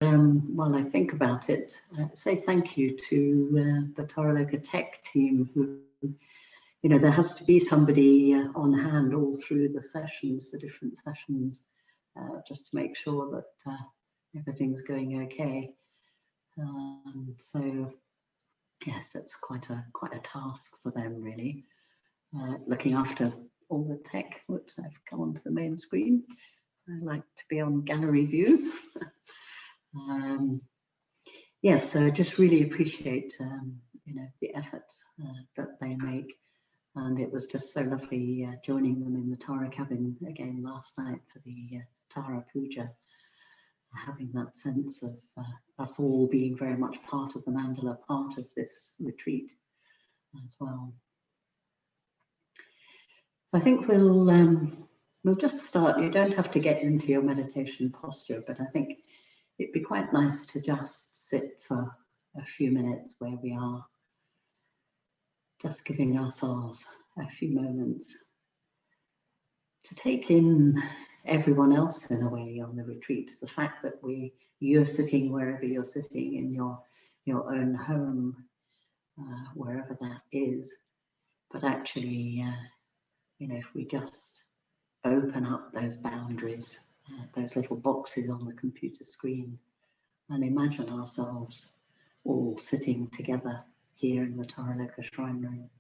while I think about it, say thank you to the Taraloka tech team who, there has to be somebody on hand all through the sessions, the different sessions, just to make sure that everything's going okay. So yes, it's quite a task for them, really, looking after all the tech. Whoops, I've come onto the main screen. I like to be on gallery view. Yes, so I just really appreciate the efforts that they make, and it was just so lovely joining them in the Tara cabin again last night for the Tara Puja, having that sense of us all being very much part of the mandala, part of this retreat as well. So I think we'll just start. You don't have to get into your meditation posture, but I think it'd be quite nice to just sit for a few minutes where we are, just giving ourselves a few moments to take in everyone else in a way on the retreat. The fact that you're sitting wherever you're sitting in your own home, wherever that is, but actually, if we just open up those boundaries, those little boxes on the computer screen, and imagine ourselves all sitting together here in the Taraloka Shrine Room.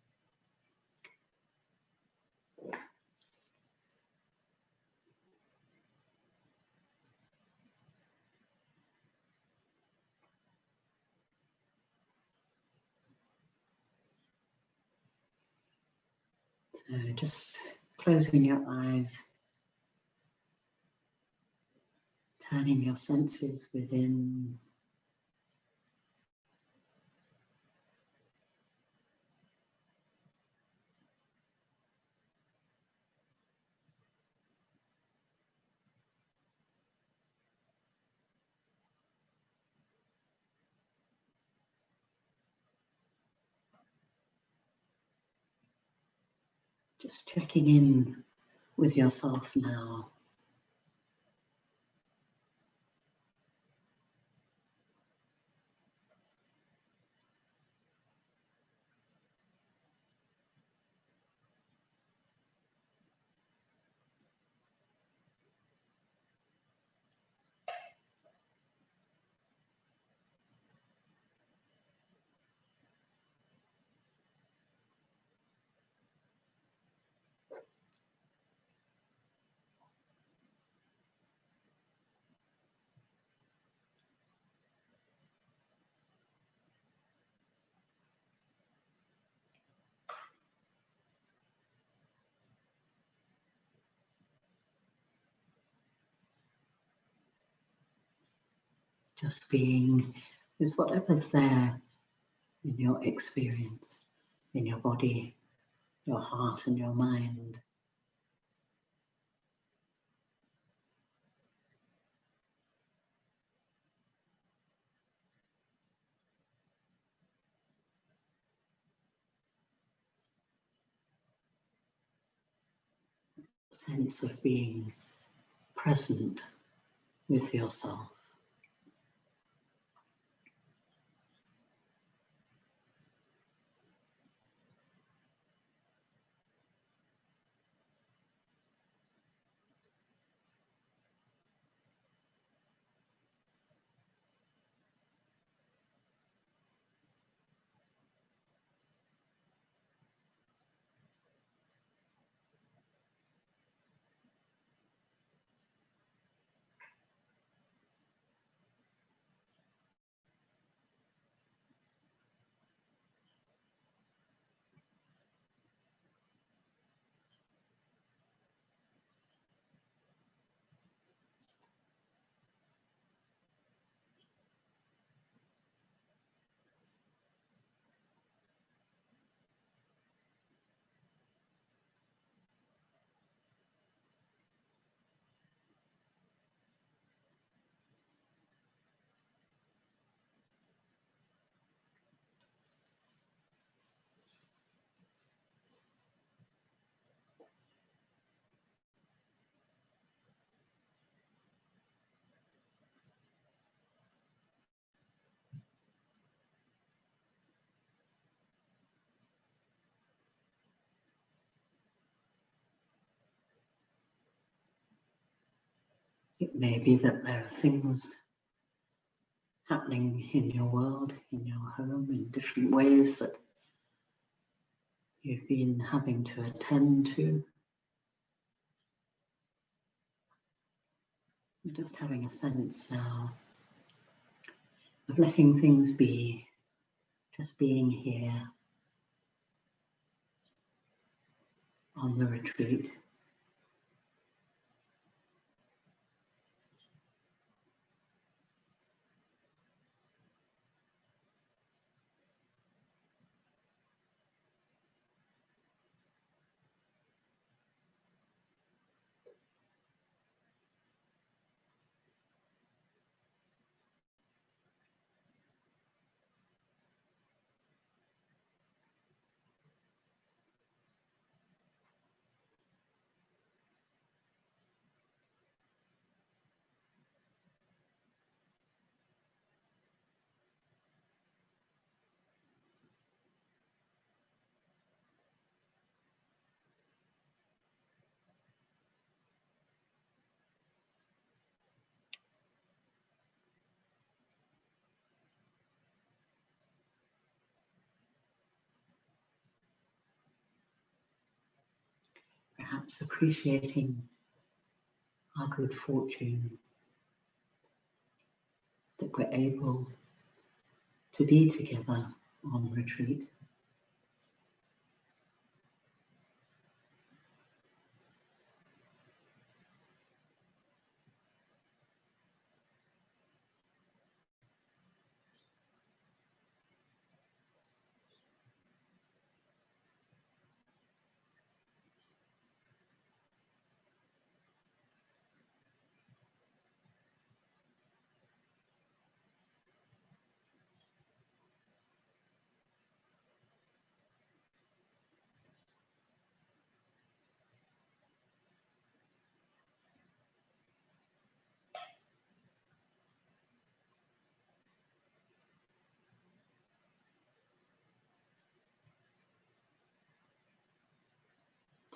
So just closing your eyes, turning your senses within. Just checking in with yourself now. Just being with whatever's there in your experience, in your body, your heart and your mind. Sense of being present with yourself. It may be that there are things happening in your world, in your home, in different ways that you've been having to attend to. You're just having a sense now of letting things be, just being here on the retreat. Perhaps appreciating our good fortune that we're able to be together on retreat.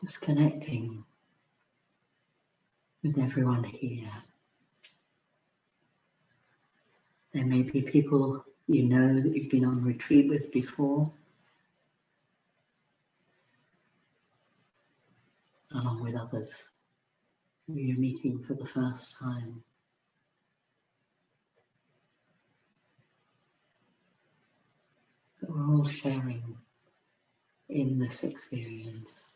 Just connecting with everyone here. There may be people you know that you've been on retreat with before, along with others who you're meeting for the first time. But we're all sharing in this experience.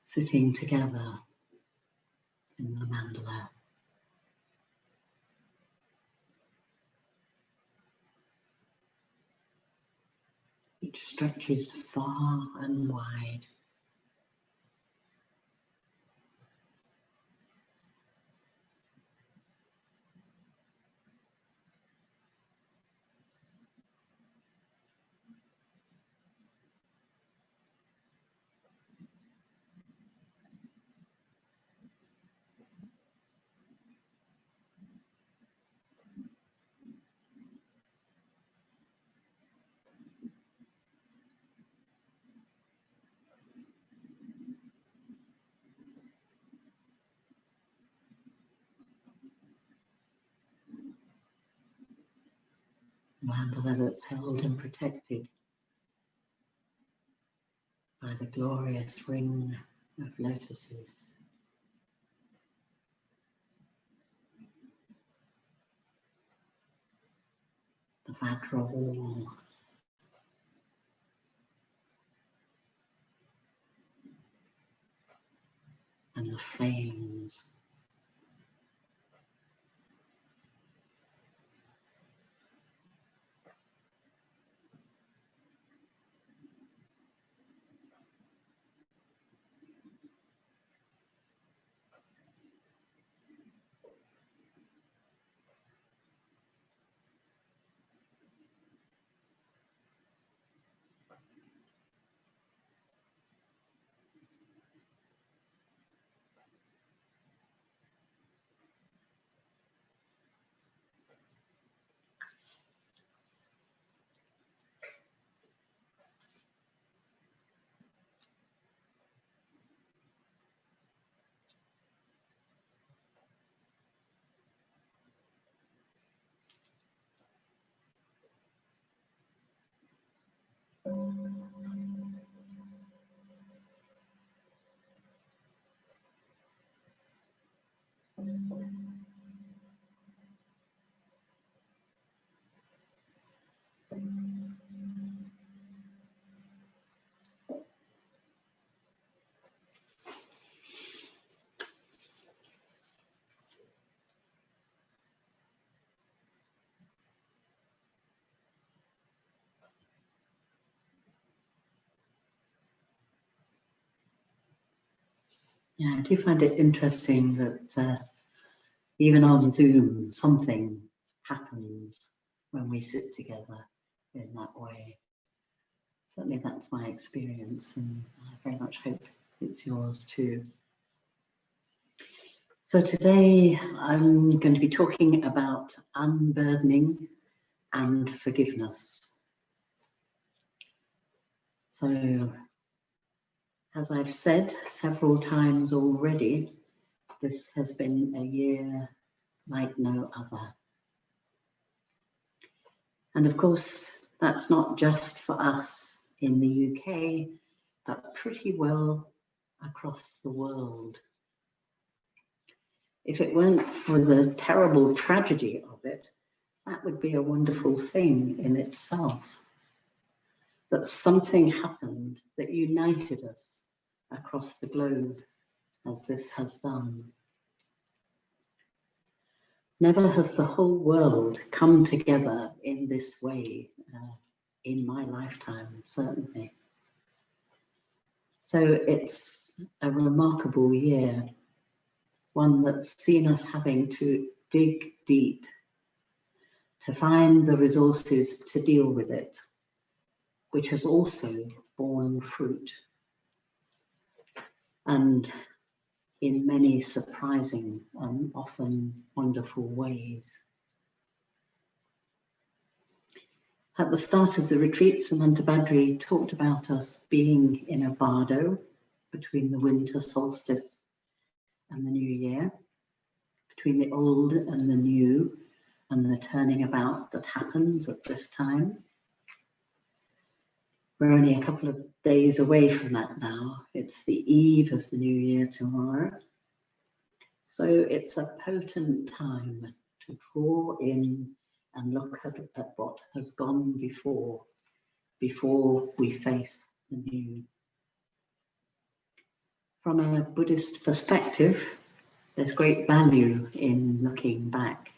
Sitting together in the mandala. Which stretches far and wide. Mandala that's held and protected by the glorious ring of lotuses. The Vajra wall. And the flames. Yeah, I do find it interesting that even on Zoom, something happens when we sit together in that way. Certainly that's my experience, and I very much hope it's yours too. So today I'm going to be talking about unburdening and forgiveness. So, as I've said several times already, this has been a year like no other. And of course, that's not just for us in the UK, but pretty well across the world. If it weren't for the terrible tragedy of it, that would be a wonderful thing in itself. That something happened that united us across the globe, as this has done. Never has the whole world come together in this way, in my lifetime, certainly. So it's a remarkable year, one that's seen us having to dig deep to find the resources to deal with it, which has also borne fruit, and in many surprising and often wonderful ways. At the start of the retreat, Samantha Badri talked about us being in a bardo between the winter solstice and the new year, between the old and the new, and the turning about that happens at this time. We're only a couple of days away from that now. It's the eve of the new year tomorrow. So it's a potent time to draw in and look at what has gone before we face the new. From a Buddhist perspective, there's great value in looking back,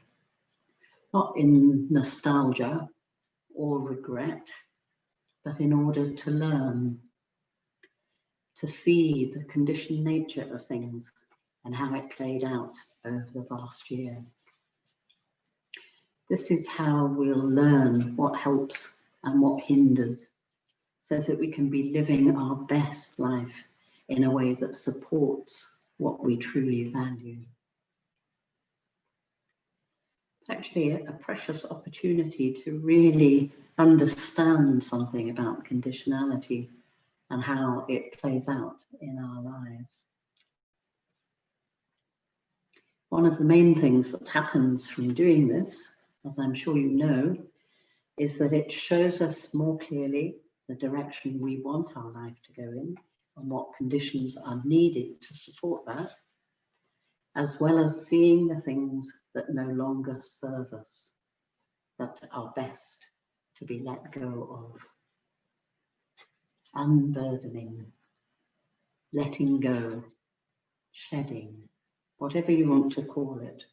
not in nostalgia or regret, but in order to learn, to see the conditioned nature of things and how it played out over the vast year. This is how we'll learn what helps and what hinders, so that we can be living our best life in a way that supports what we truly value. It's actually a precious opportunity to really understand something about conditionality and how it plays out in our lives. One of the main things that happens from doing this, as I'm sure you know, is that it shows us more clearly the direction we want our life to go in and what conditions are needed to support that, as well as seeing the things that no longer serve us, that are best to be let go of. Unburdening, letting go, shedding, whatever you want to call it.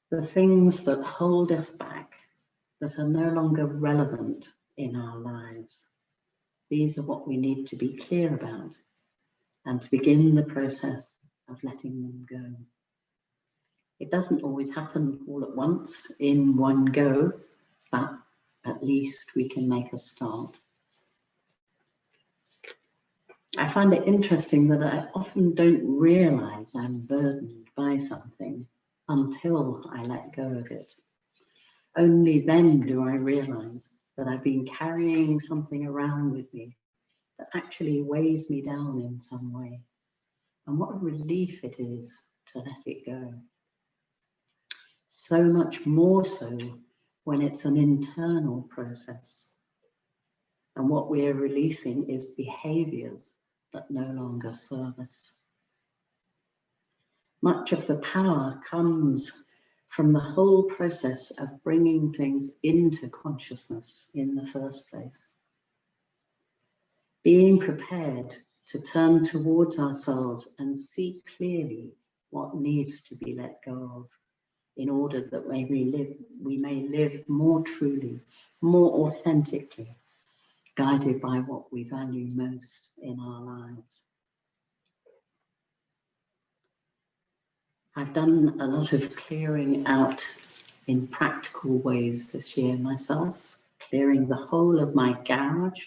The things that hold us back, that are no longer relevant in our lives. These are what we need to be clear about and to begin the process of letting them go. It doesn't always happen all at once in one go, but at least we can make a start. I find it interesting that I often don't realize I'm burdened by something until I let go of it. Only then do I realize that I've been carrying something around with me that actually weighs me down in some way. And what a relief it is to let it go. So much more so when it's an internal process. And what we're releasing is behaviors that no longer serve us. Much of the power comes from the whole process of bringing things into consciousness in the first place. Being prepared to turn towards ourselves and see clearly what needs to be let go of in order that we may live more truly, more authentically, guided by what we value most in our lives. I've done a lot of clearing out in practical ways this year myself, clearing the whole of my garage,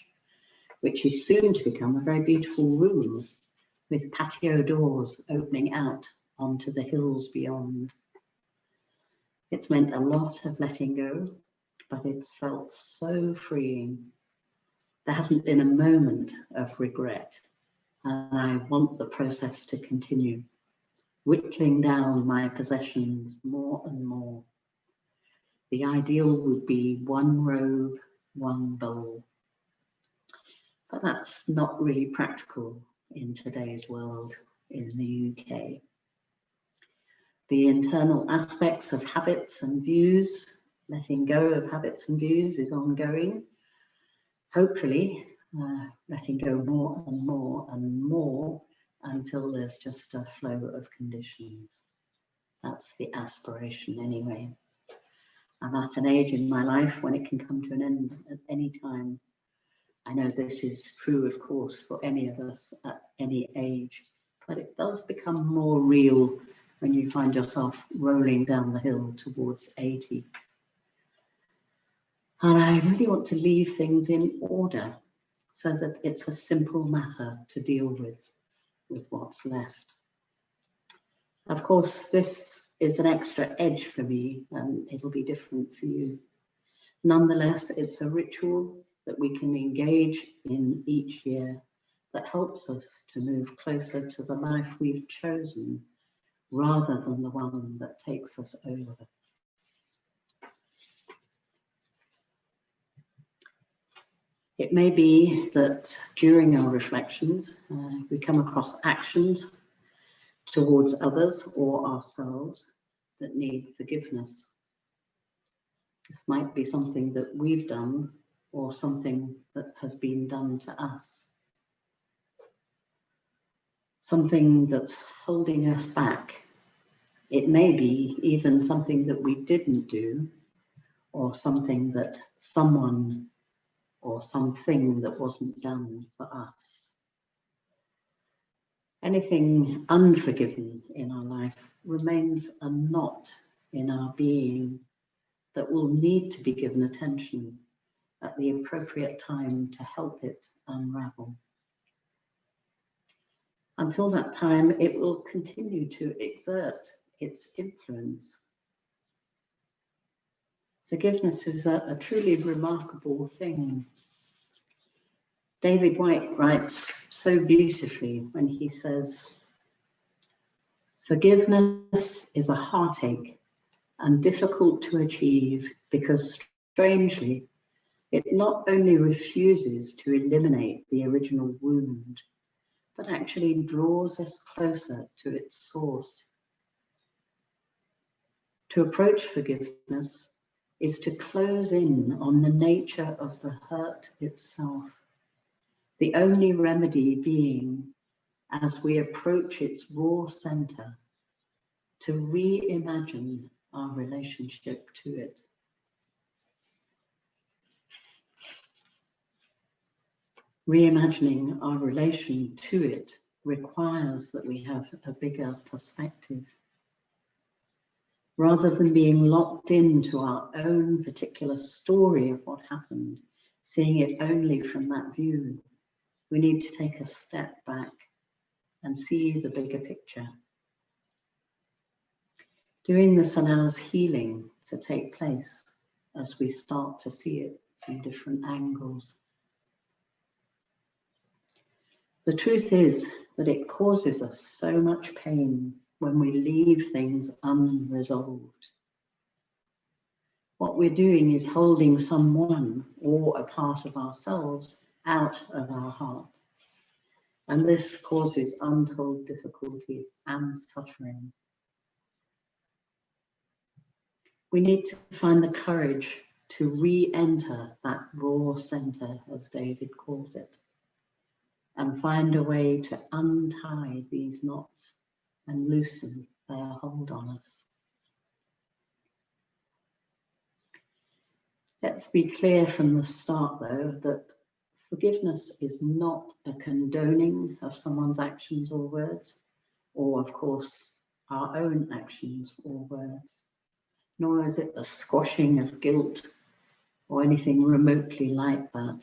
which is soon to become a very beautiful room with patio doors opening out onto the hills beyond. It's meant a lot of letting go, but it's felt so freeing. There hasn't been a moment of regret, and I want the process to continue, whittling down my possessions more and more. The ideal would be one robe, one bowl, but that's not really practical in today's world in the UK. The internal aspects of habits and views, letting go of habits and views is ongoing. Hopefully, letting go more and more and more until there's just a flow of conditions. That's the aspiration anyway. I'm at an age in my life when it can come to an end at any time. I know this is true, of course, for any of us at any age, but it does become more real when you find yourself rolling down the hill towards 80. And I really want to leave things in order so that it's a simple matter to deal with what's left. Of course, this is an extra edge for me, and it'll be different for you. Nonetheless, it's a ritual that we can engage in each year that helps us to move closer to the life we've chosen, rather than the one that takes us over. It may be that during our reflections, we come across actions towards others or ourselves that need forgiveness. This might be something that we've done or something that has been done to us. Something that's holding us back. It may be even something that we didn't do, or something that someone or something that wasn't done for us. Anything unforgiven in our life remains a knot in our being that will need to be given attention at the appropriate time to help it unravel. Until that time, it will continue to exert its influence. Forgiveness is a truly remarkable thing. David White writes so beautifully when he says, "Forgiveness is a heartache and difficult to achieve because, strangely, it not only refuses to eliminate the original wound, but actually draws us closer to its source. To approach forgiveness is to close in on the nature of the hurt itself, the only remedy being, as we approach its raw center, to reimagine our relationship to it. Reimagining our relation to it requires that we have a bigger perspective. Rather than being locked into our own particular story of what happened, seeing it only from that view, we need to take a step back and see the bigger picture. Doing this allows healing to take place as we start to see it from different angles. The truth is that it causes us so much pain when we leave things unresolved. What we're doing is holding someone or a part of ourselves out of our heart. And this causes untold difficulty and suffering. We need to find the courage to re-enter that raw center, as David calls it, and find a way to untie these knots and loosen their hold on us. Let's be clear from the start, though, that forgiveness is not a condoning of someone's actions or words, or, of course, our own actions or words, nor is it a squashing of guilt or anything remotely like that.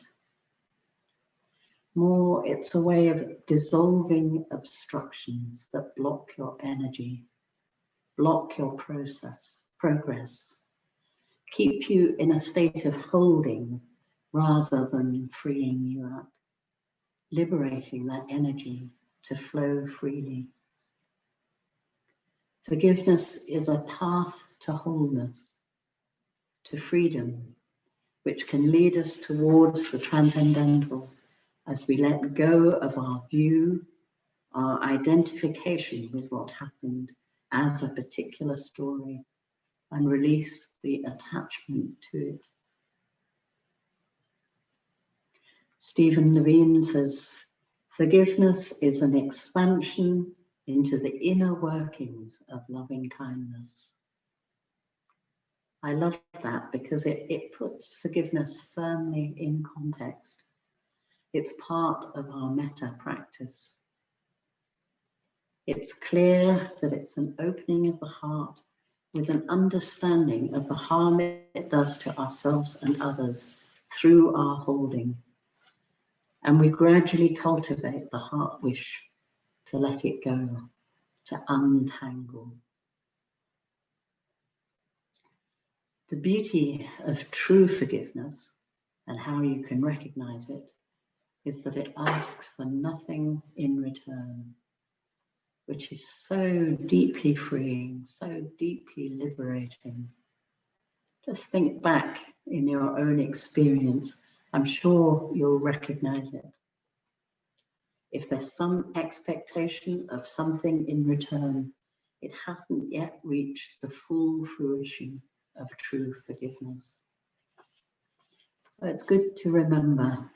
More, it's a way of dissolving obstructions that block your energy, block your progress, keep you in a state of holding rather than freeing you up, liberating that energy to flow freely. Forgiveness is a path to wholeness, to freedom, which can lead us towards the transcendental as we let go of our view, our identification with what happened as a particular story, and release the attachment to it. Stephen Levine says, forgiveness is an expansion into the inner workings of loving kindness. I love that because it puts forgiveness firmly in context. It's part of our metta practice. It's clear that it's an opening of the heart with an understanding of the harm it does to ourselves and others through our holding. And we gradually cultivate the heart wish to let it go, to untangle. The beauty of true forgiveness and how you can recognize it is that it asks for nothing in return, which is so deeply freeing, so deeply liberating. Just think back in your own experience. I'm sure you'll recognize it. If there's some expectation of something in return, it hasn't yet reached the full fruition of true forgiveness. So it's good to remember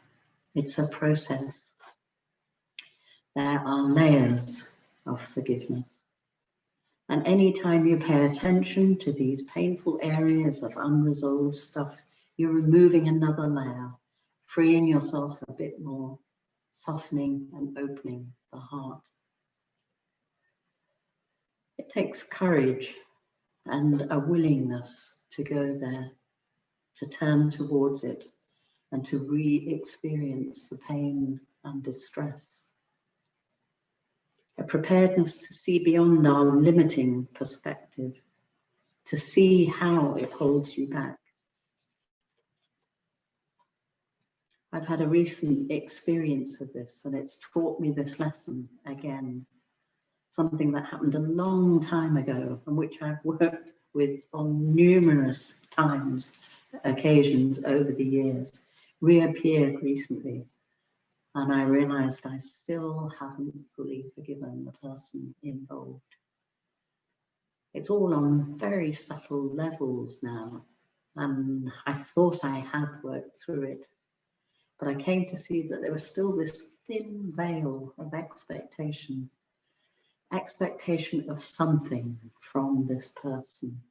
it's a process. There are layers of forgiveness. And anytime you pay attention to these painful areas of unresolved stuff, you're removing another layer, freeing yourself a bit more, softening and opening the heart. It takes courage and a willingness to go there, to turn towards it, and to re-experience the pain and distress. A preparedness to see beyond our limiting perspective, to see how it holds you back. I've had a recent experience of this, and it's taught me this lesson again. Something that happened a long time ago, and which I've worked with on numerous occasions over the years, reappeared recently. And I realized I still haven't fully forgiven the person involved. It's all on very subtle levels now, and I thought I had worked through it. But I came to see that there was still this thin veil of expectation of something from this person.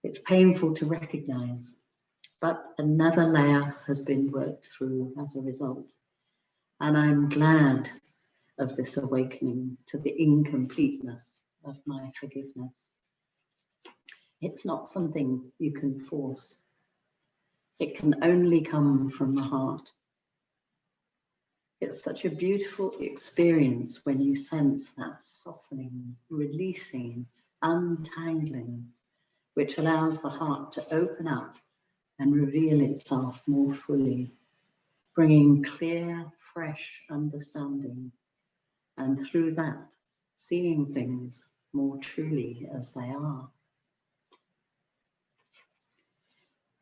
It's painful to recognize, but another layer has been worked through as a result. And I'm glad of this awakening to the incompleteness of my forgiveness. It's not something you can force. It can only come from the heart. It's such a beautiful experience when you sense that softening, releasing, untangling, which allows the heart to open up and reveal itself more fully, bringing clear, fresh understanding, and through that, seeing things more truly as they are.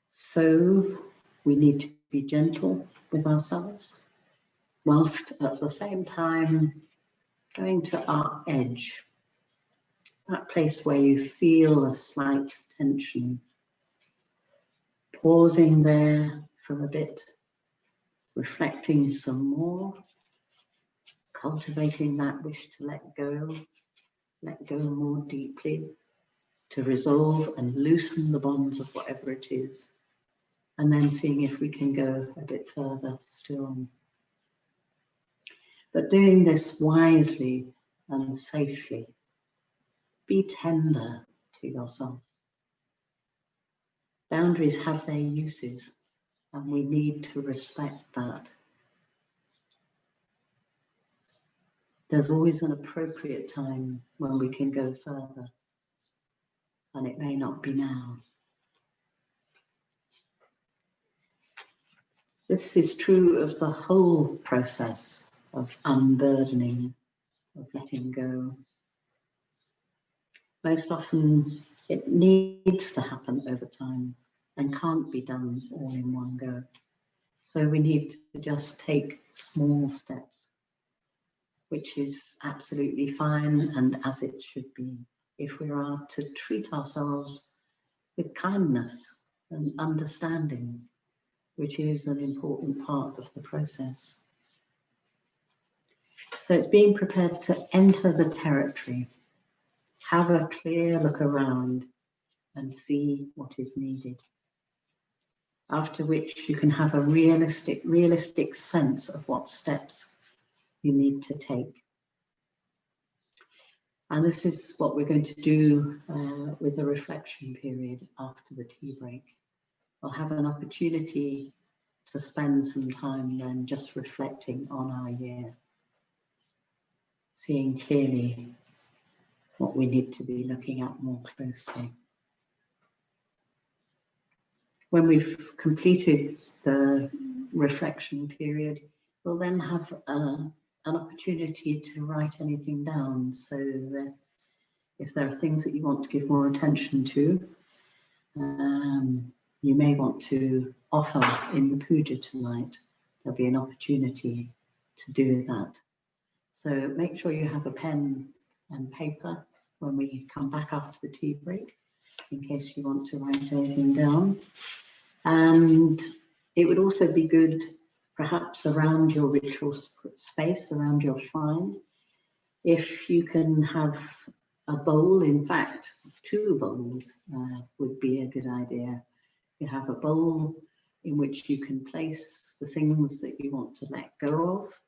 So we need to be gentle with ourselves, whilst at the same time going to our edge, that place where you feel a slight tension, pausing there for a bit, reflecting some more, cultivating that wish to let go more deeply, to resolve and loosen the bonds of whatever it is, and then seeing if we can go a bit further still. But doing this wisely and safely, Be tender to yourself. Boundaries have their uses, and we need to respect that. There's always an appropriate time when we can go further, and it may not be now. This is true of the whole process of unburdening, of letting go. Most often it needs to happen over time and can't be done all in one go. So we need to just take small steps, which is absolutely fine and as it should be, if we are to treat ourselves with kindness and understanding, which is an important part of the process. So it's being prepared to enter the territory, have a clear look around and see what is needed. After which you can have a realistic sense of what steps you need to take. And this is what we're going to do with a reflection period after the tea break. We'll have an opportunity to spend some time then just reflecting on our year, seeing clearly what we need to be looking at more closely. When we've completed the reflection period, we'll then have an opportunity to write anything down. So if there are things that you want to give more attention to, you may want to offer in the puja tonight. There'll be an opportunity to do that. So make sure you have a pen and paper when we come back after the tea break, in case you want to write anything down. And it would also be good, perhaps around your ritual space, around your shrine, if you can have a bowl, in fact, 2 bowls would be a good idea. You have a bowl in which you can place the things that you want to let go of,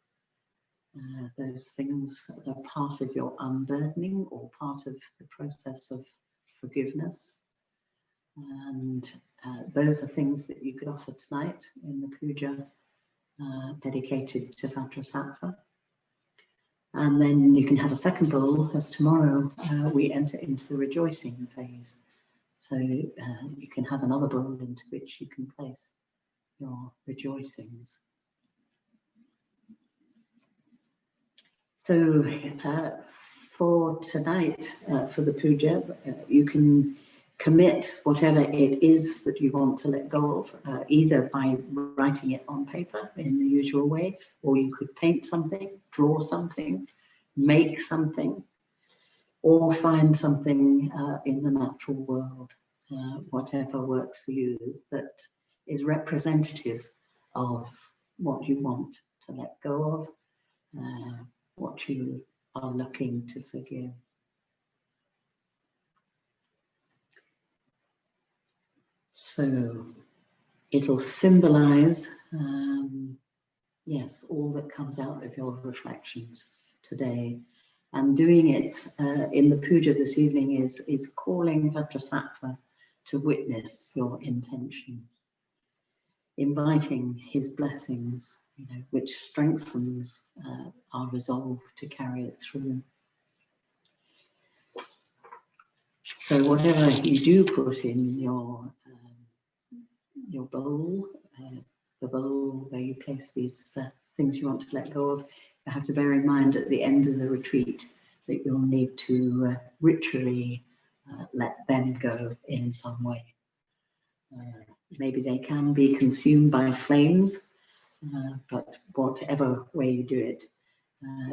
those things that are part of your unburdening or part of the process of forgiveness. And those are things that you could offer tonight in the puja dedicated to Vajrasattva. And then you can have a second bowl, as tomorrow we enter into the rejoicing phase. So you can have another bowl into which you can place your rejoicings. So for tonight, for the puja, you can commit whatever it is that you want to let go of, either by writing it on paper in the usual way, or you could paint something, draw something, make something, or find something in the natural world, whatever works for you, that is representative of what you want to let go of, what you are looking to forgive. So it'll symbolize, yes, all that comes out of your reflections today. And doing it in the puja this evening is calling Vajrasattva to witness your intention, inviting his blessings, which strengthens our resolve to carry it through. So whatever you do put in your bowl, the bowl where you place these things you want to let go of, you have to bear in mind at the end of the retreat that you'll need to ritually let them go in some way. Maybe they can be consumed by flames, but whatever way you do it,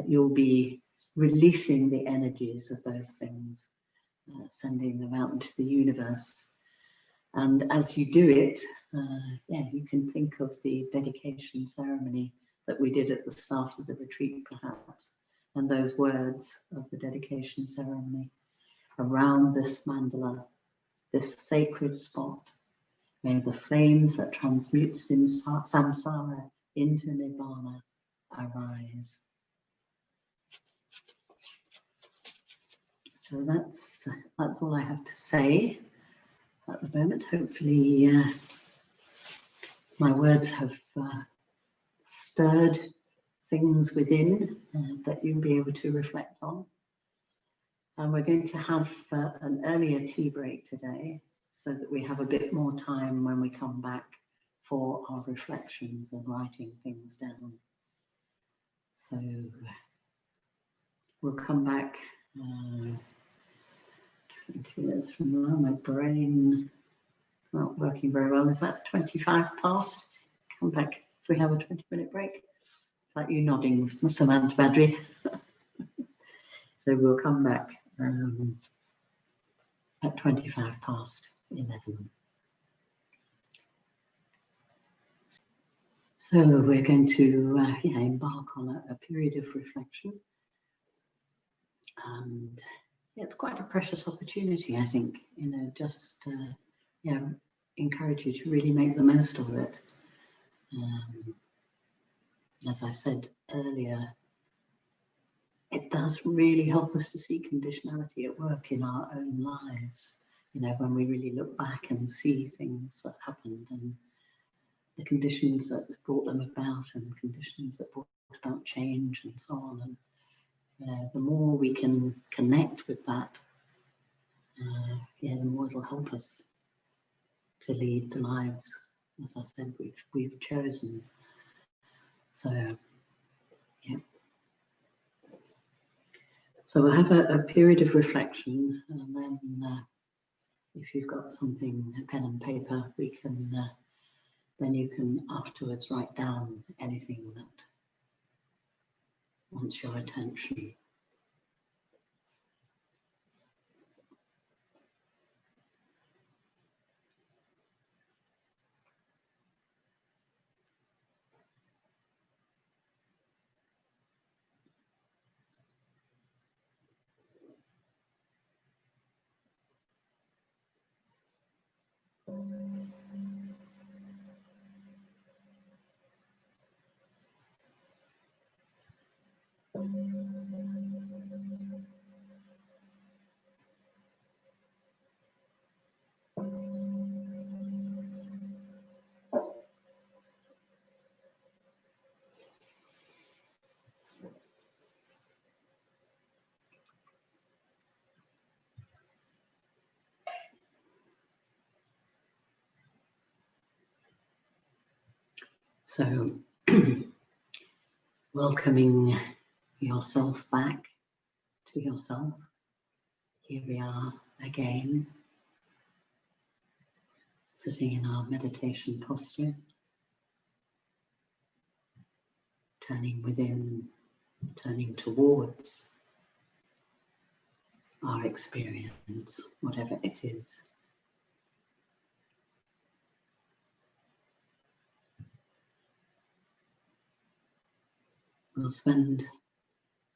you'll be releasing the energies of those things, sending them out into the universe. And as you do it, you can think of the dedication ceremony that we did at the start of the retreat, perhaps, and those words of the dedication ceremony. Around this mandala, this sacred spot, may the flames that transmute samsara into nibbana arise. So that's all I have to say at the moment. Hopefully my words have stirred things within that you'll be able to reflect on. And we're going to have an earlier tea break today so that we have a bit more time when we come back for our reflections and writing things down. So we'll come back 20 minutes from now. My brain not working very well. Is that 25 past? Come back if we have a 20-minute break. It's like you nodding, Samantha Badri. So we'll come back at 25 past 11. So we're going to embark on a period of reflection. And it's quite a precious opportunity, I think, just encourage you to really make the most of it. As I said earlier, it does really help us to see conditionality at work in our own lives. When we really look back and see things that happened and the conditions that brought them about and conditions that brought about change and so on. And the more we can connect with that, the more it'll help us to lead the lives, as I said, we've chosen. So, yeah. So we'll have a period of reflection, and then if you've got something, a pen and paper, we can then you can afterwards write down anything that wants your attention. So, welcoming yourself back to yourself. Here we are again, sitting in our meditation posture, turning within, turning towards our experience, whatever it is. We'll spend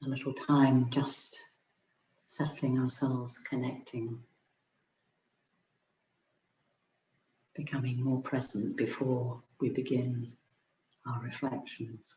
a little time just settling ourselves, connecting, becoming more present before we begin our reflections.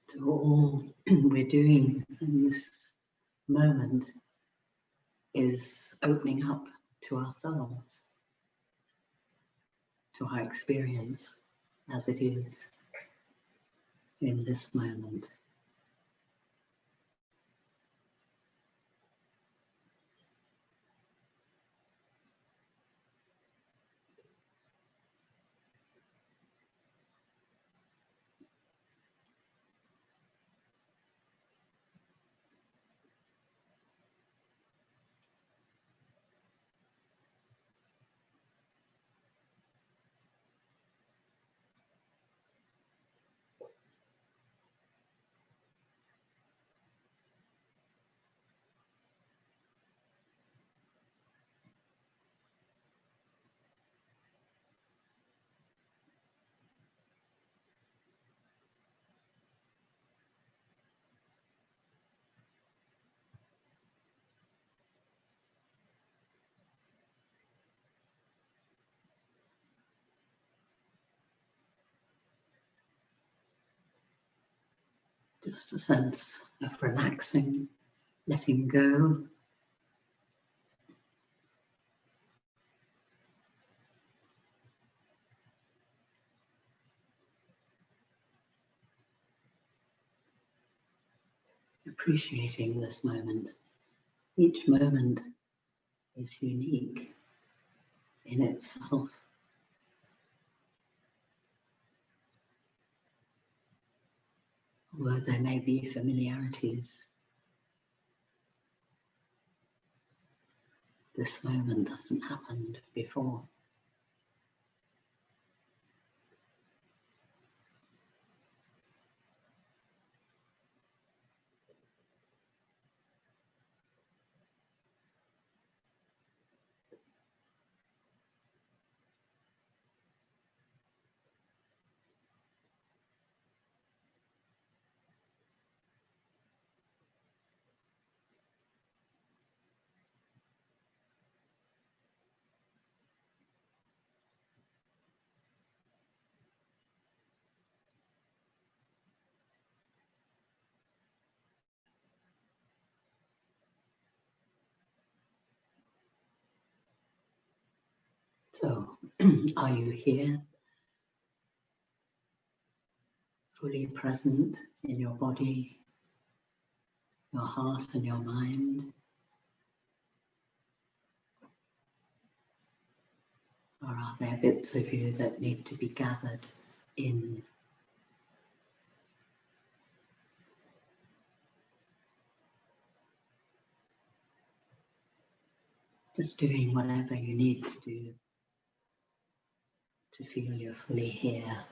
So all we're doing in this moment is opening up to ourselves, to our experience as it is in this moment. Just a sense of relaxing, letting go. Appreciating this moment. Each moment is unique in itself. Although there may be familiarities, this moment hasn't happened before. So, are you here, fully present in your body, your heart and your mind? Or are there bits of you that need to be gathered in? Just doing whatever you need to do to feel you're fully here.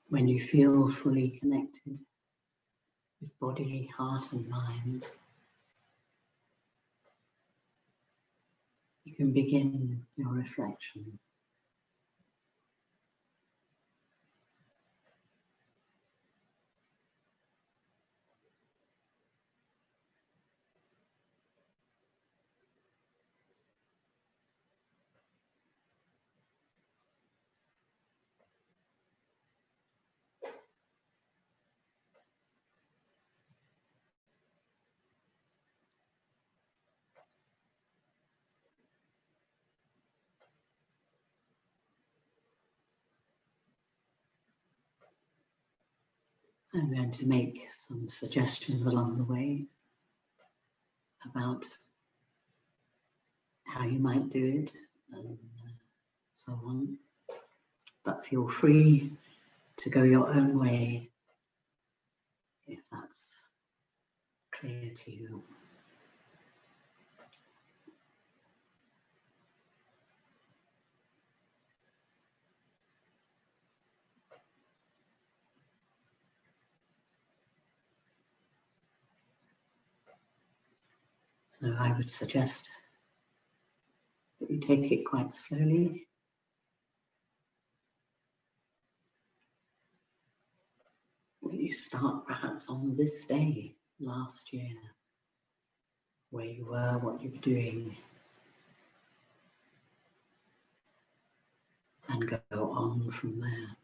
When you feel fully connected with body, heart and mind, you can begin your reflection. I'm going to make some suggestions along the way about how you might do it and so on. But feel free to go your own way if that's clear to you. So I would suggest that you take it quite slowly. That you start perhaps on this day last year, where you were, what you were doing, and go on from there.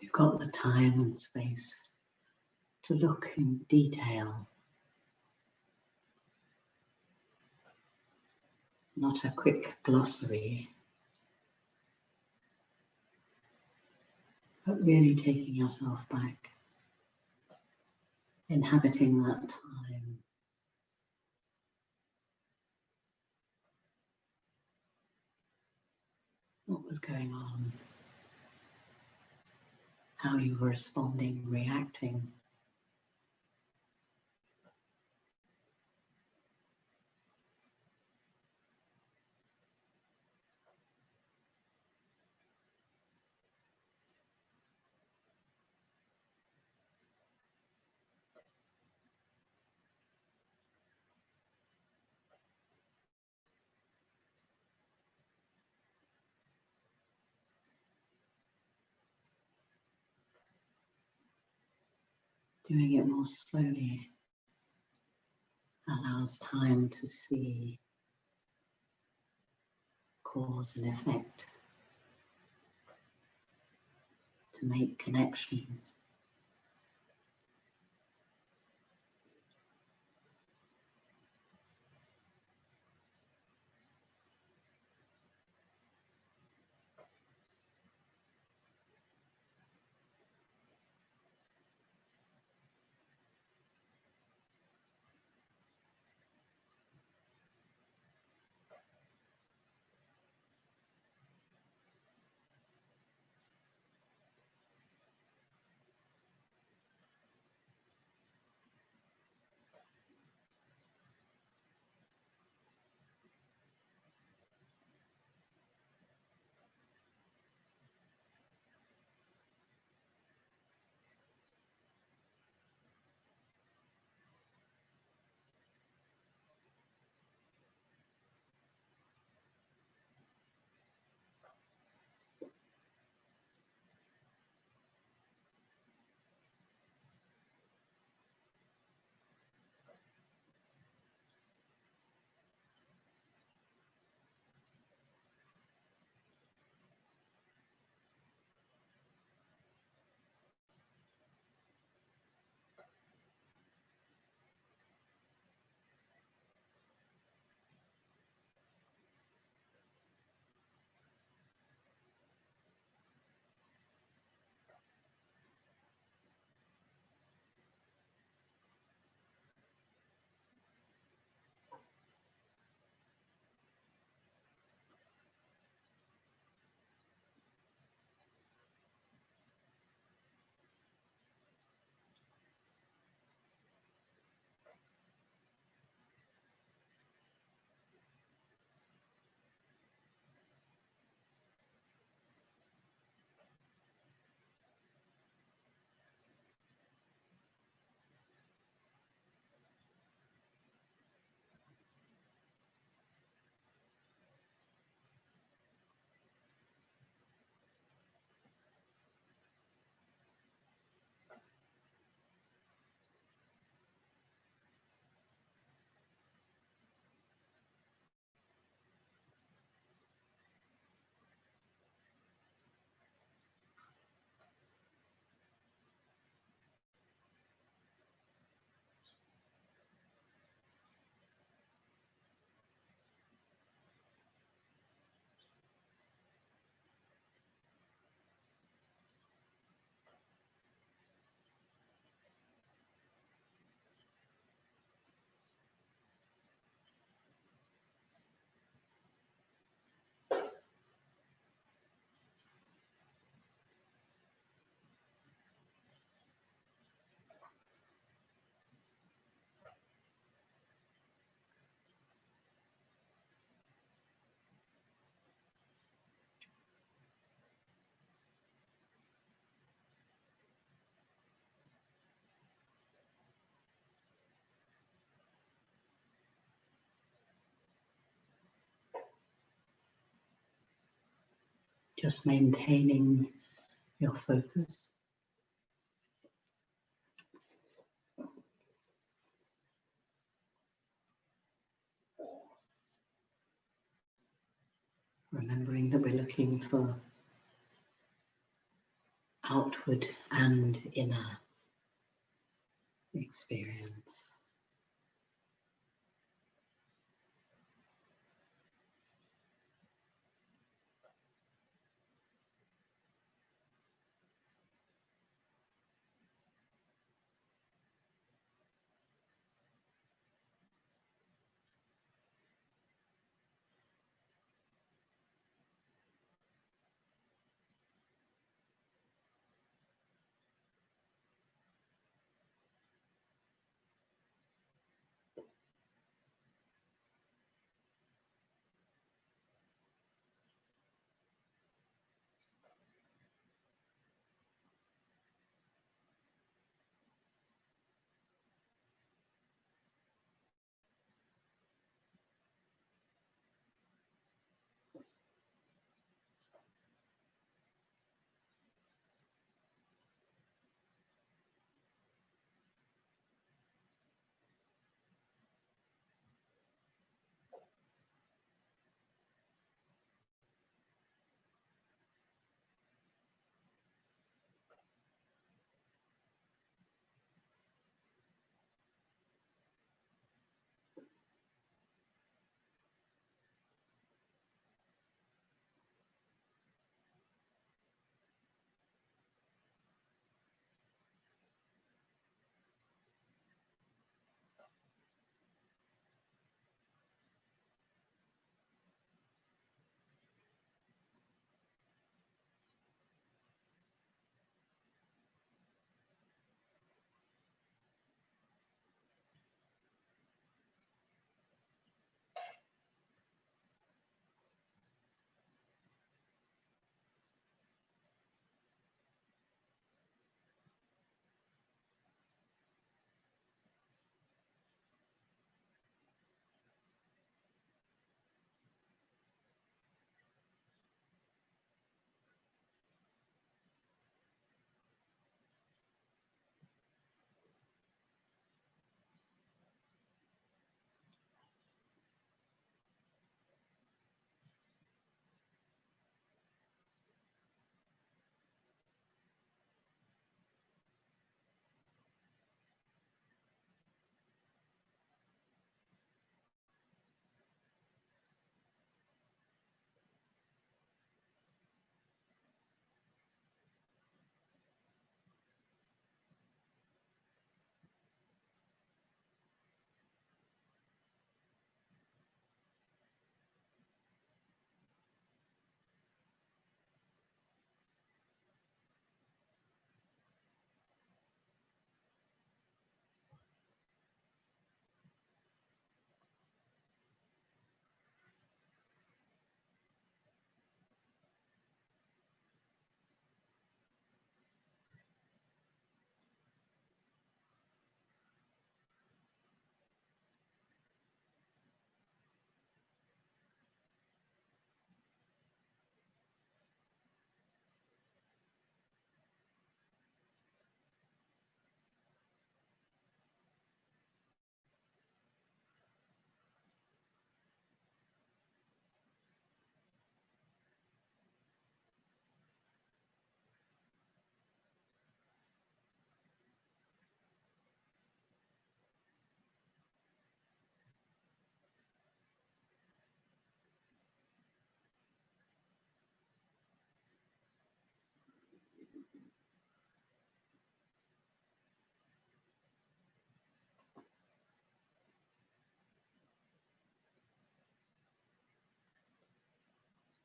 We've got the time and space to look in detail, not a quick glossary, but really taking yourself back, inhabiting that time. What was going on? How you were responding, reacting. Doing it more slowly allows time to see cause and effect, to make connections. Just maintaining your focus. Remembering that we're looking for outward and inner experience.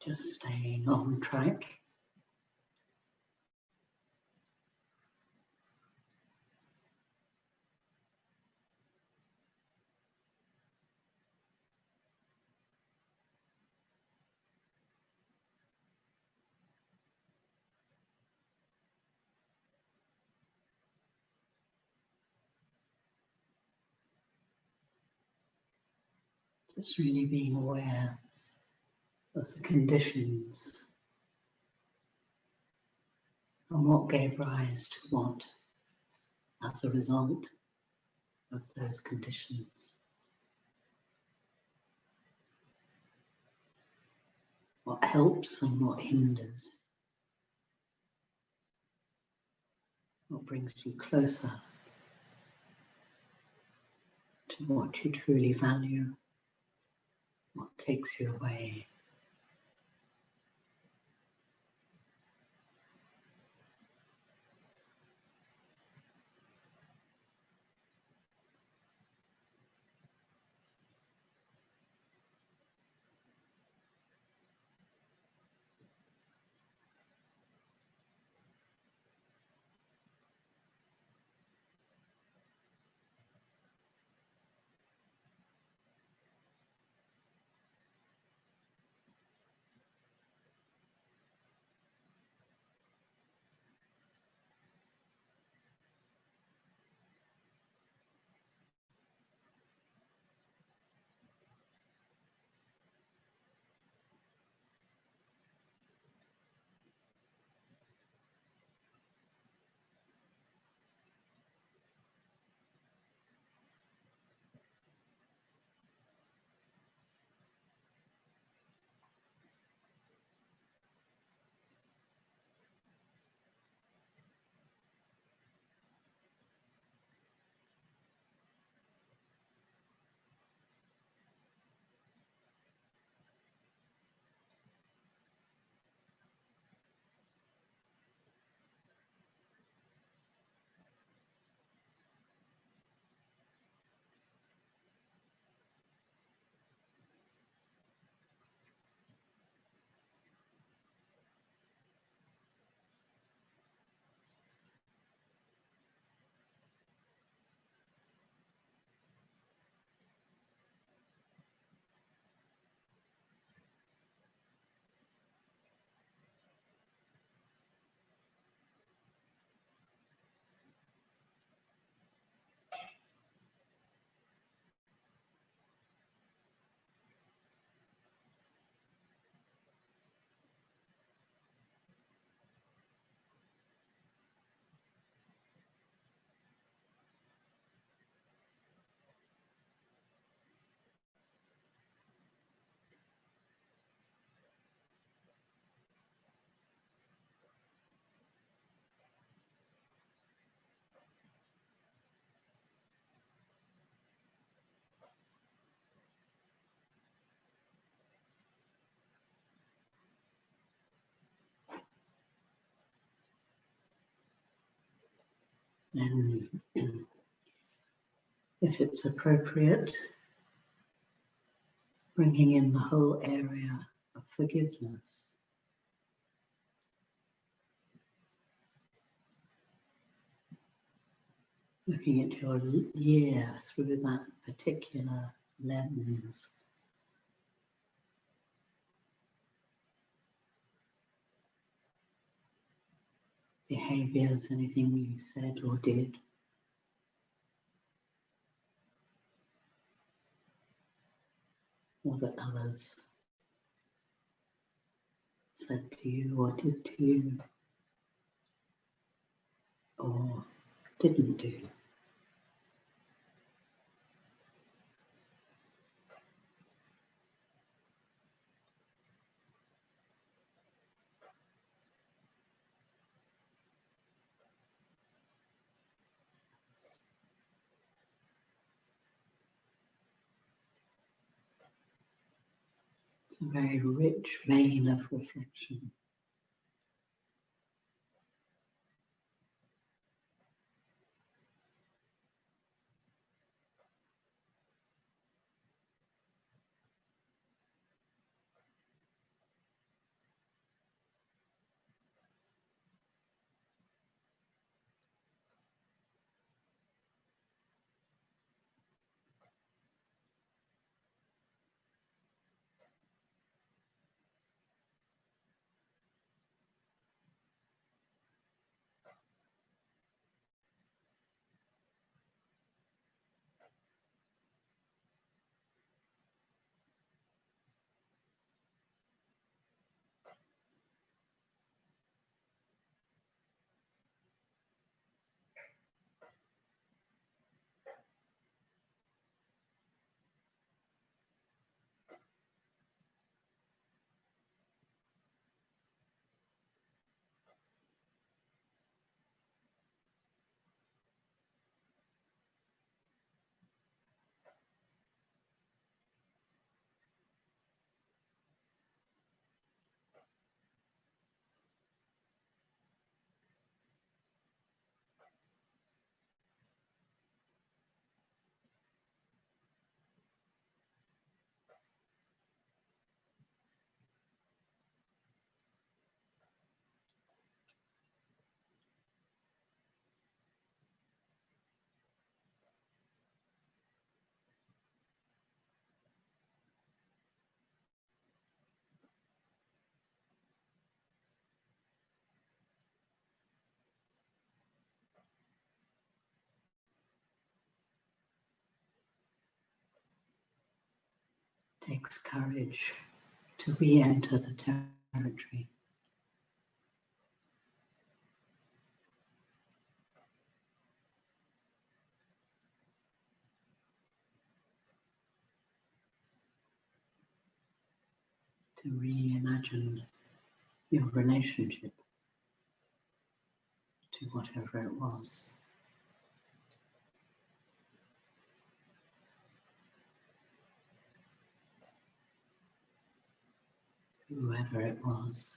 Just staying on track. Just really being aware of the conditions and what gave rise to what as a result of those conditions. What helps and what hinders. What brings you closer to what you truly value. What takes you away. Then, if it's appropriate, bringing in the whole area of forgiveness. Looking at your year through that particular lens. Behaviors, anything you said or did. Or that others said to you or did to you. Or didn't do. It's a very rich vein of reflection. takes courage to re-enter the territory. To reimagine your relationship to whatever it was. Whoever it was.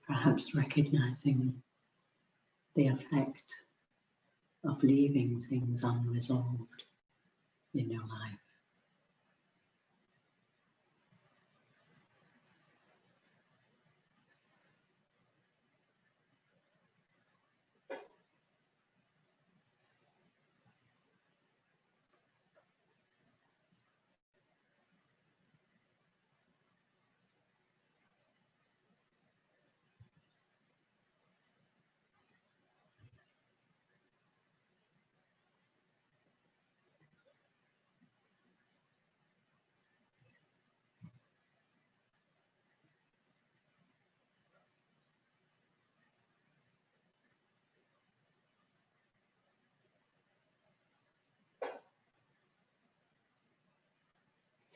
Perhaps recognizing the effect of leaving things unresolved in your life.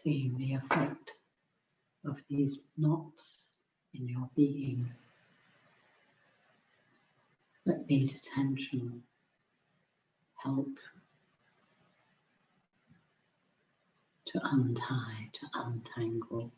Seeing the effect of these knots in your being that need attention, help to untie, to untangle.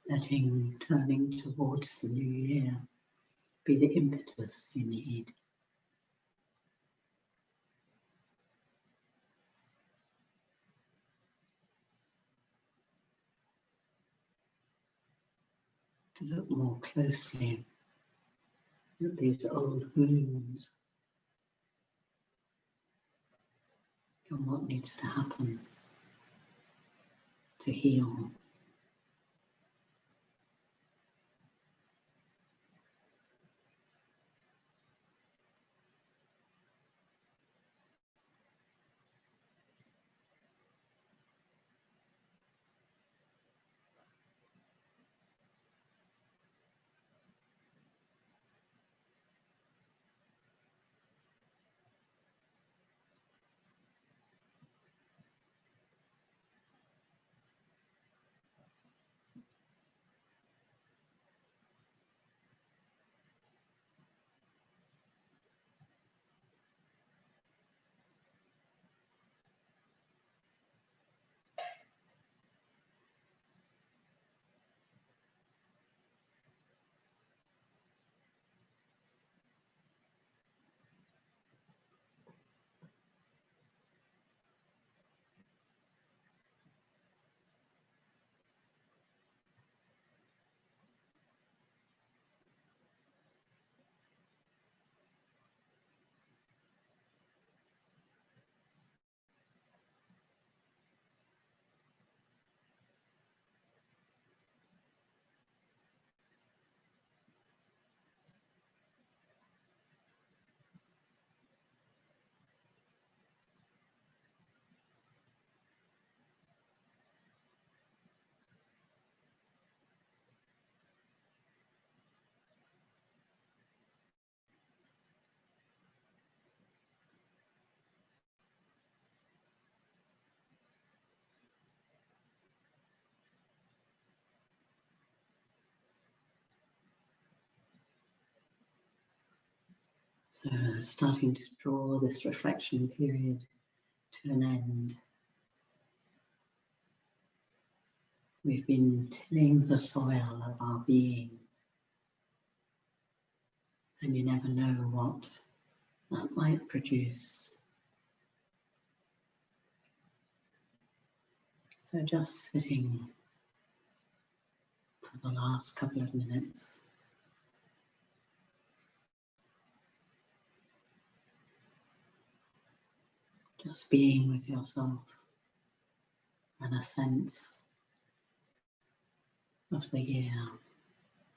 Letting turning towards the new year be the impetus you need. To look more closely at these old wounds and what needs to happen to heal. So starting to draw this reflection period to an end. We've been tilling the soil of our being, and you never know what that might produce. So just sitting for the last couple of minutes. Just being with yourself and a sense of the year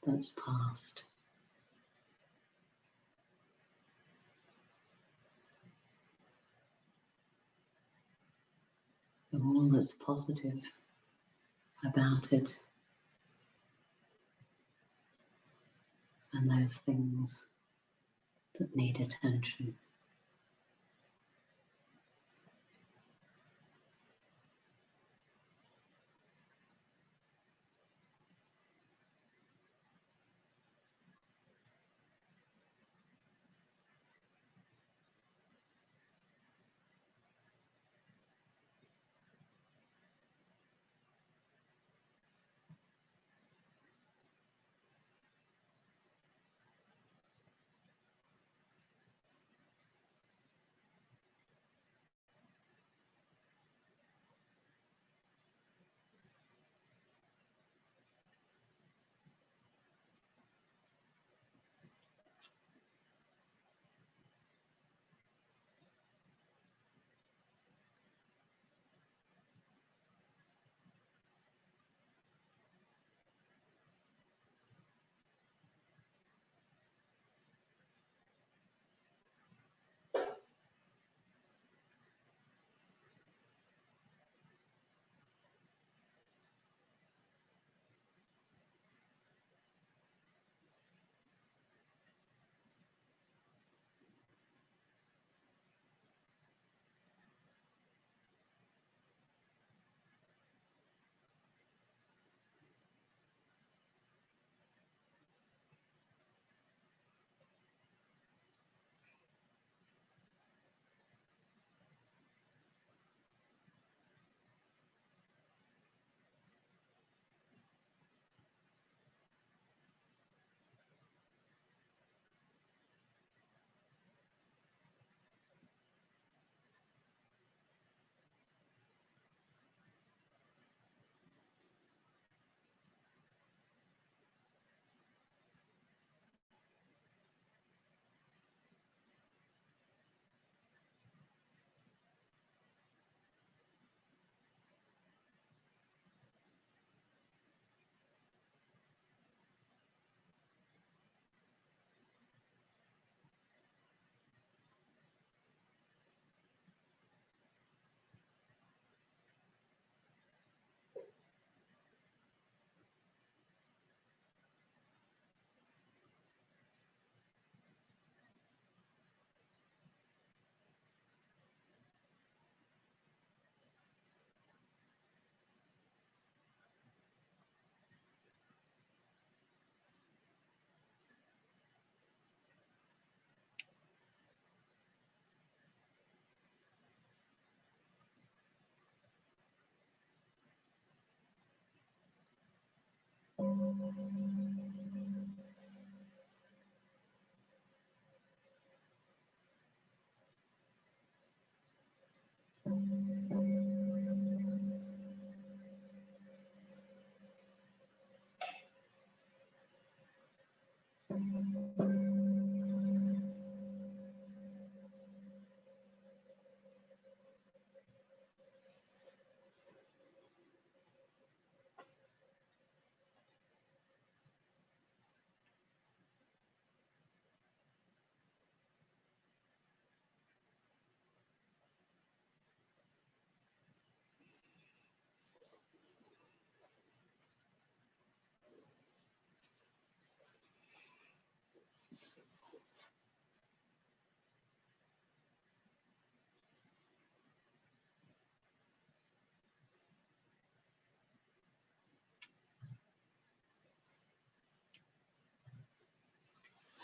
that's passed. And all that's positive about it, and those things that need attention.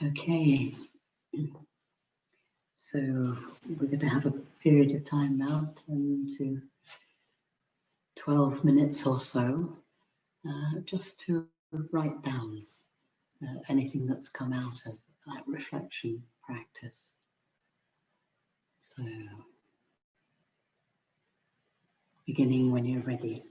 Okay, so we're going to have a period of time now, 10 to 12 minutes or so, just to write down anything that's come out of that reflection practice. So, beginning when you're ready.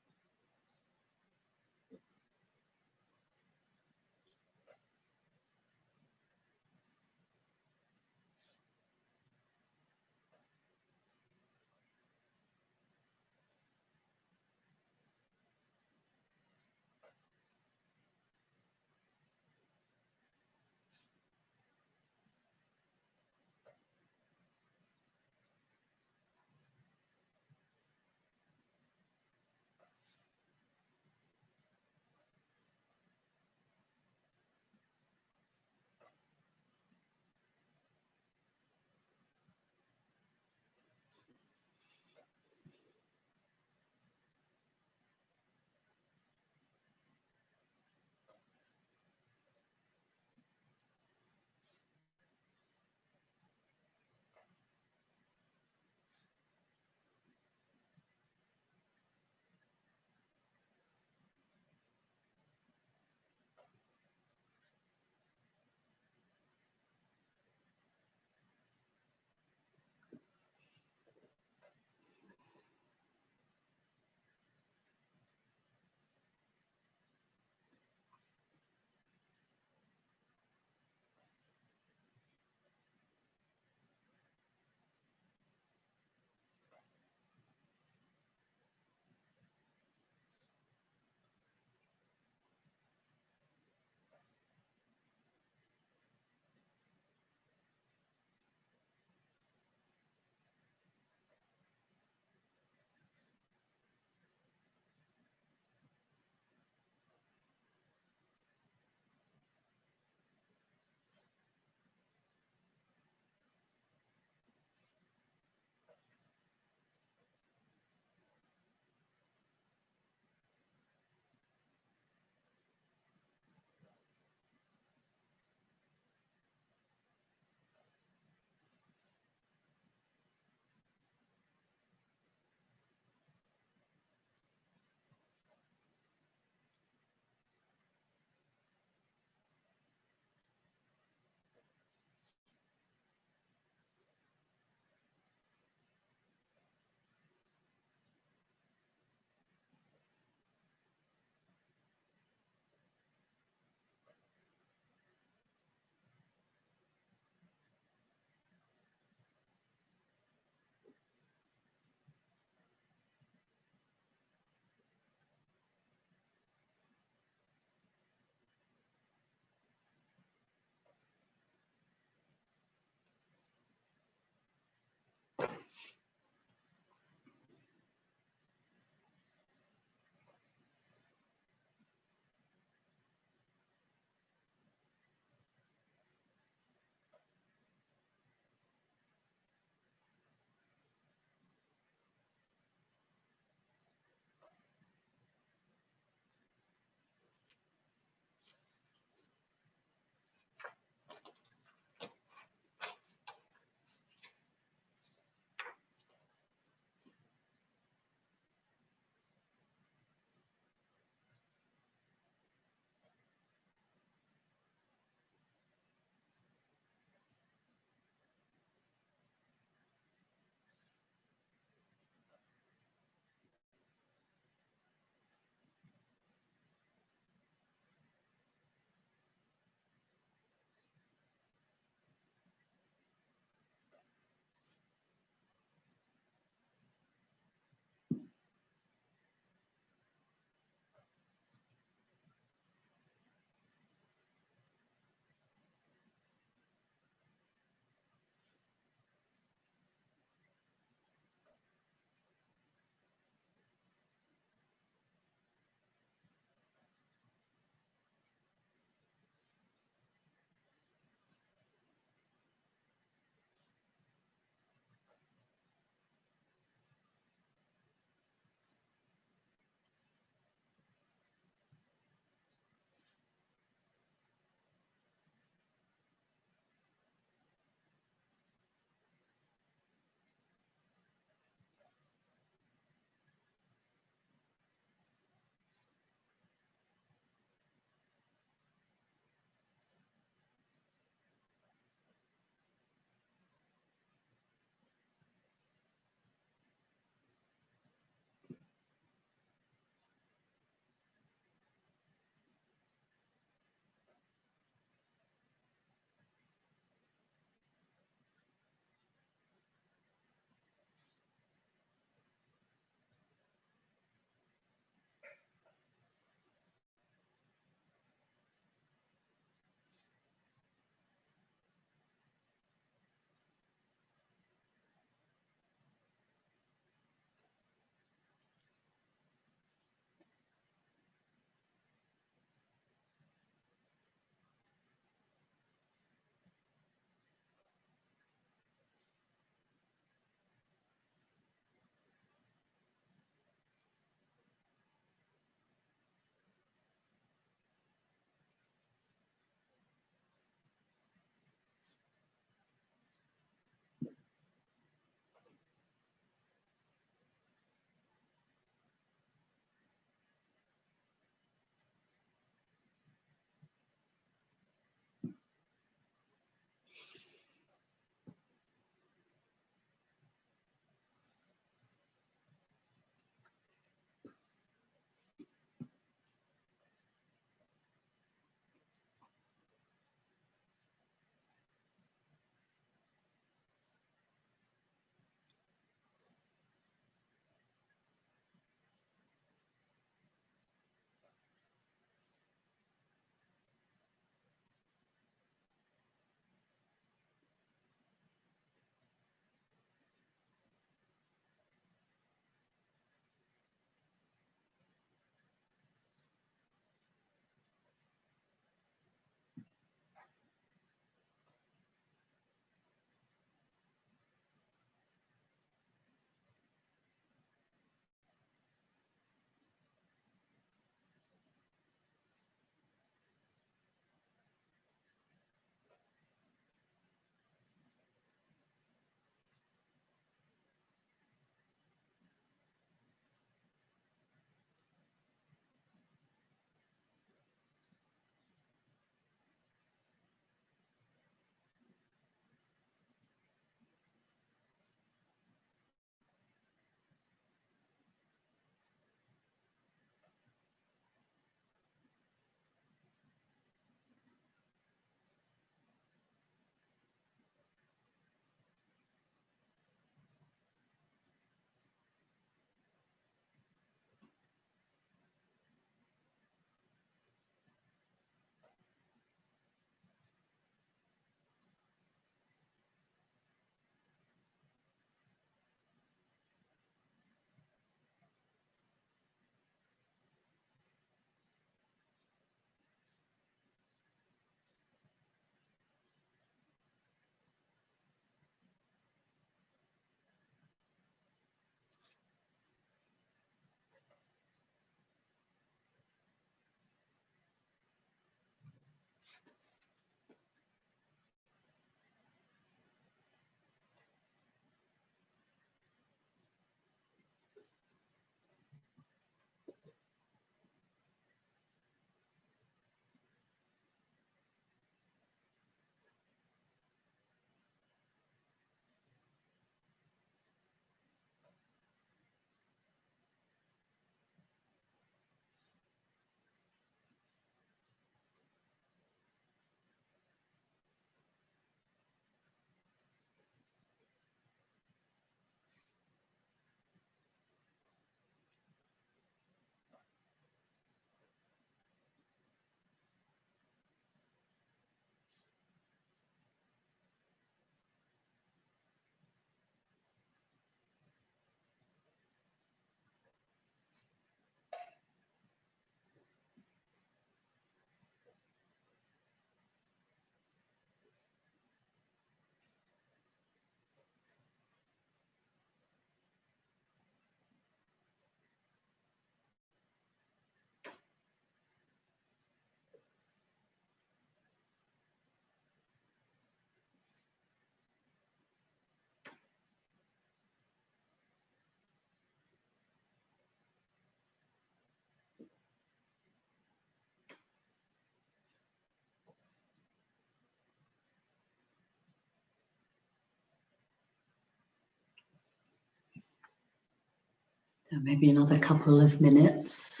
So maybe another couple of minutes.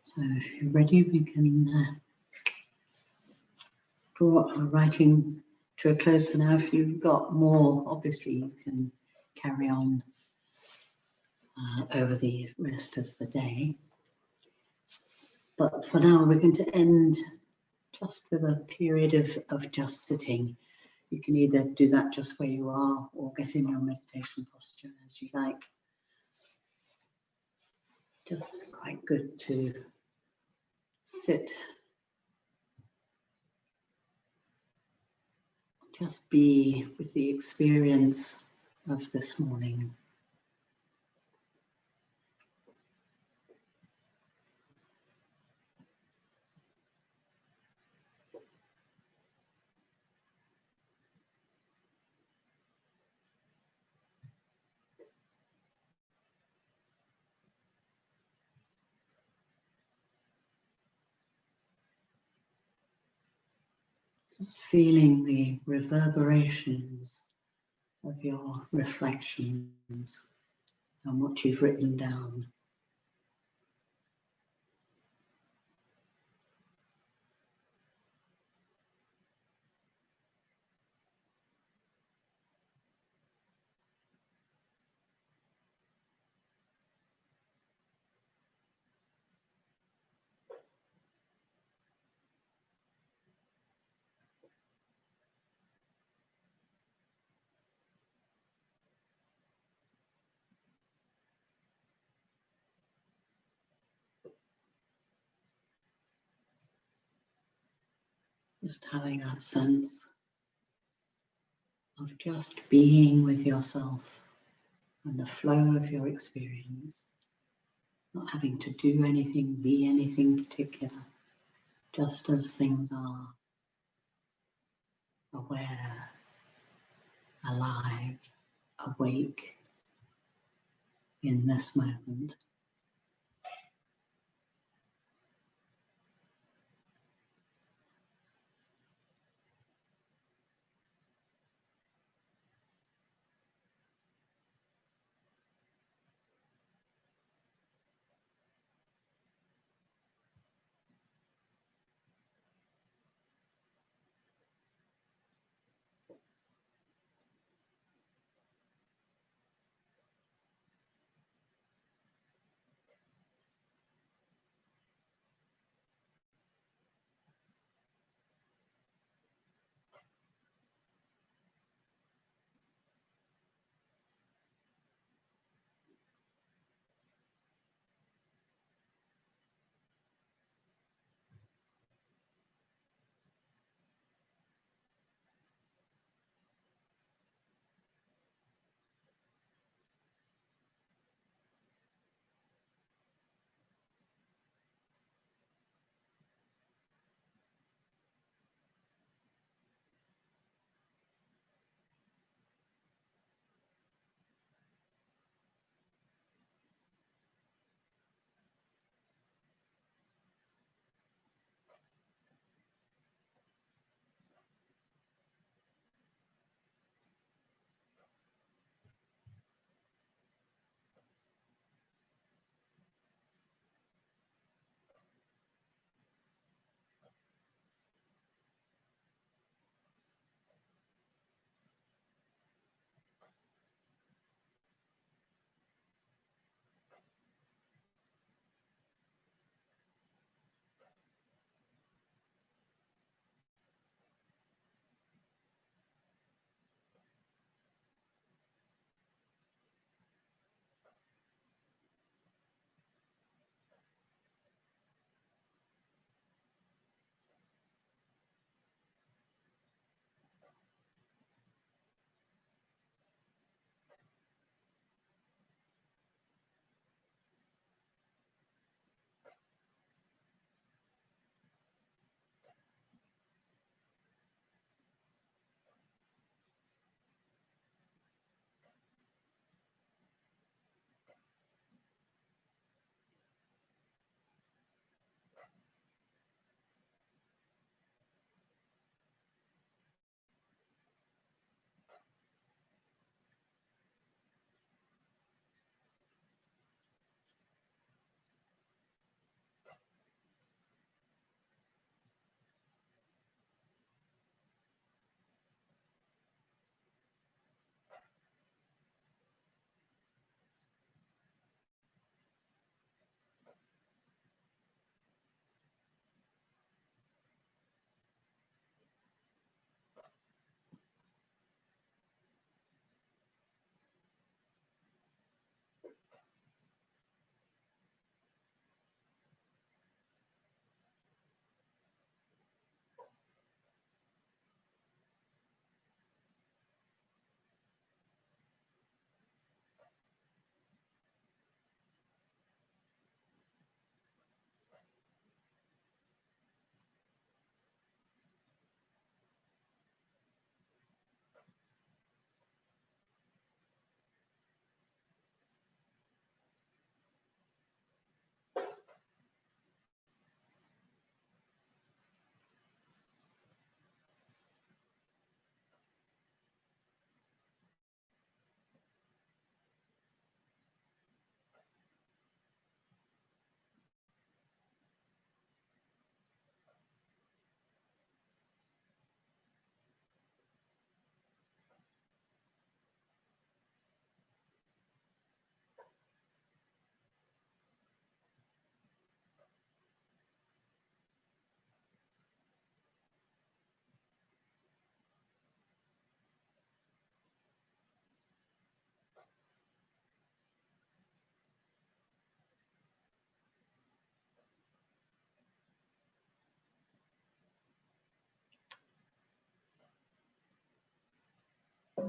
So if you're ready, we can draw our writing to a close for now. If you've got more, obviously you can carry on over the rest of the day. But for now, we're going to end just with a period of just sitting. You can either do that just where you are or get in your meditation posture as you like. Just quite good to sit, just be with the experience of this morning. Just feeling the reverberations of your reflections and what you've written down. Just having that sense of just being with yourself and the flow of your experience. Not having to do anything, be anything particular, just as things are, aware, alive, awake in this moment. So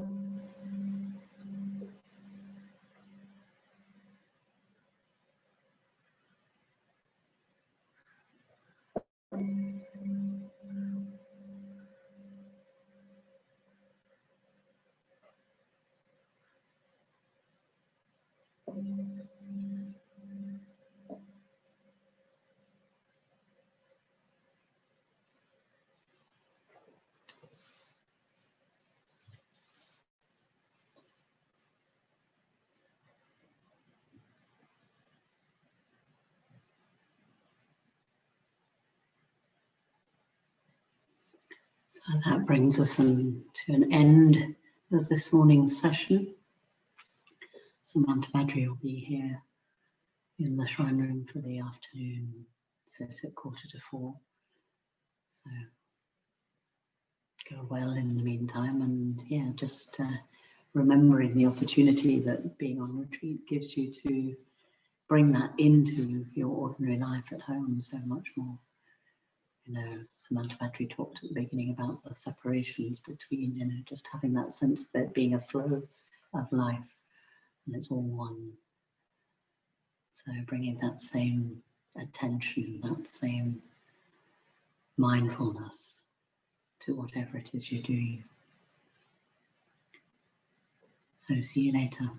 that brings us to an end of this morning's session. Samantha will be here in the shrine room for the afternoon sit at 3:45. So go well in the meantime, and yeah, just remembering the opportunity that being on retreat gives you to bring that into your ordinary life at home so much more. You know, Samantha talked at the beginning about the separations between, you know, just having that sense of it being a flow of life and it's all one. So bringing that same attention, that same mindfulness to whatever it is you're doing. So see you later.